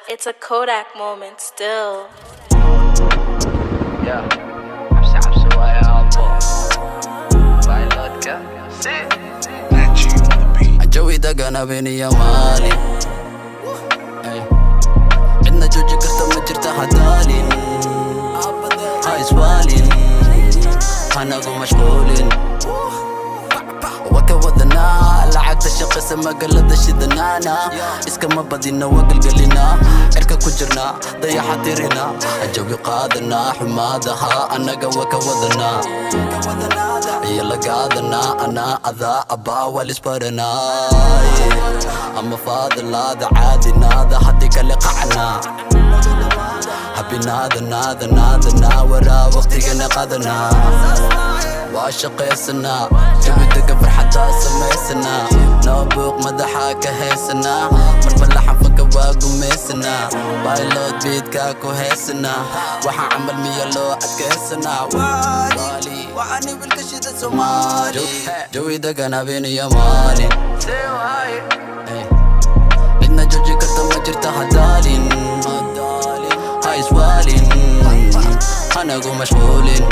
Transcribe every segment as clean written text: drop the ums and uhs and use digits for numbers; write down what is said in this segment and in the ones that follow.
It's a Kodak moment still. Yeah, عبسي ويا أبو بايلوتكا الجوي دقنا بيني يا مالي عندنا جوجي قرطة ما جرت حدالين هاي سوالين هنقو مشغولين وكوذنا لعقت الشق سما قلد الشدنانا اسكا ما بدينا وقل قلنا عركا كجرنا ضيا حتيرنا الجوي قادنا حمادها أنا قوى كوذنا يلا قادنا أنا أذا أبا والسبرنا أما فاضل هذا عادي ناذا حديك اللي قعنا حبي ناذا ورا وقتي نقادنا وعشق يسنا جبي دق فرحة سميسنا نوبوق مدحاك هيسنا من بلحن فكوا قميسنا بايلوت بيت كاكو هيسنا وحا عمل ميالو أتكيسنا والي وعني بالكشي ذا سومالي جوي دقنا بيني يا مالي عندنا جوجي قرطة ما جرت حدالين هاي سوالين هنقو مشغولين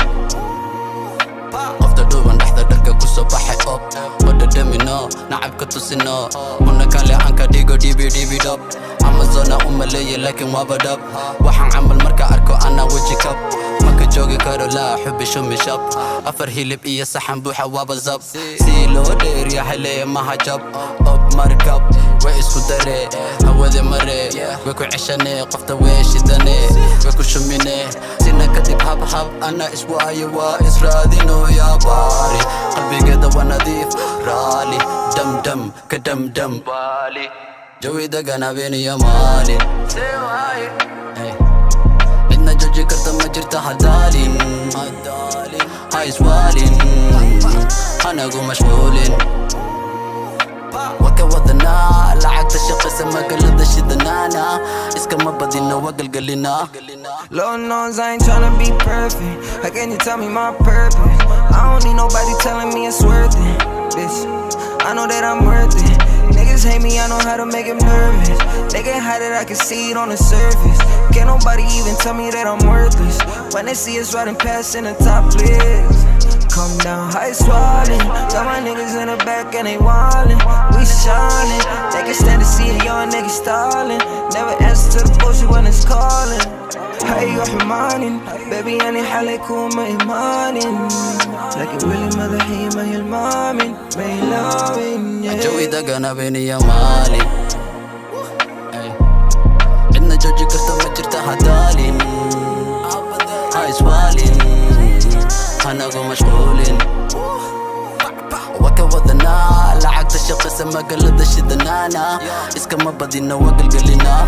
قفت دوبان دحدا دركا كسو baxay op wada damino nacabka tusino una kale aan ka dhigo db dab amazona umaleeye laakiin waaba dhab waxaan camal marka arko ana weji kab maka joogi karo laa xubi shumi shab afar hilib iyo saxan buuxa waaba zab si loo dheeryahay lee maha jab op markab way isku dare hawade mare way ku ceshane qofta way shidane way ku shumine sina kadib hab ana iswaayo waa israadino yaa baari qalbigeeda waa nadiif raali dam kadam baali jawi dagana beeni ya maali عندنا جوجي قرطة ما جرت حدالين هاي سوالين هنقو مشغولين وكوذنا لعقت الشق سما قلد الشدنانا اسكا ما بدينا وقل قلنا Lord knows I ain't tryna be perfect. How can you tell me my purpose? I don't need nobody telling me it's worth it. Bitch, I know that I'm worth it. Niggas hate me, I know how to make them nervous. They get high that I can see it on the surface. Can't nobody even tell me that I'm worthless. When they see us riding past in the top list, come down, high swallowing. Got my niggas in the back and they wildin'. We shining, they can stand to see a young nigga stalling. Never answer to the bullshit when it's calling. Hey, you're humanin, baby, أنا حالكم ما إيمانين. لكن ولي ماذا هي ما هي المامين ما هي لامين. الجوي دقنا بيني يا مالي عندنا جوجي قرطة ما جرت حدالين هاي سوالين هنقو مشغولين وكوذنا لعقت الشق سما قلد الشدنانا اسكا ما بدينا وقل قلنا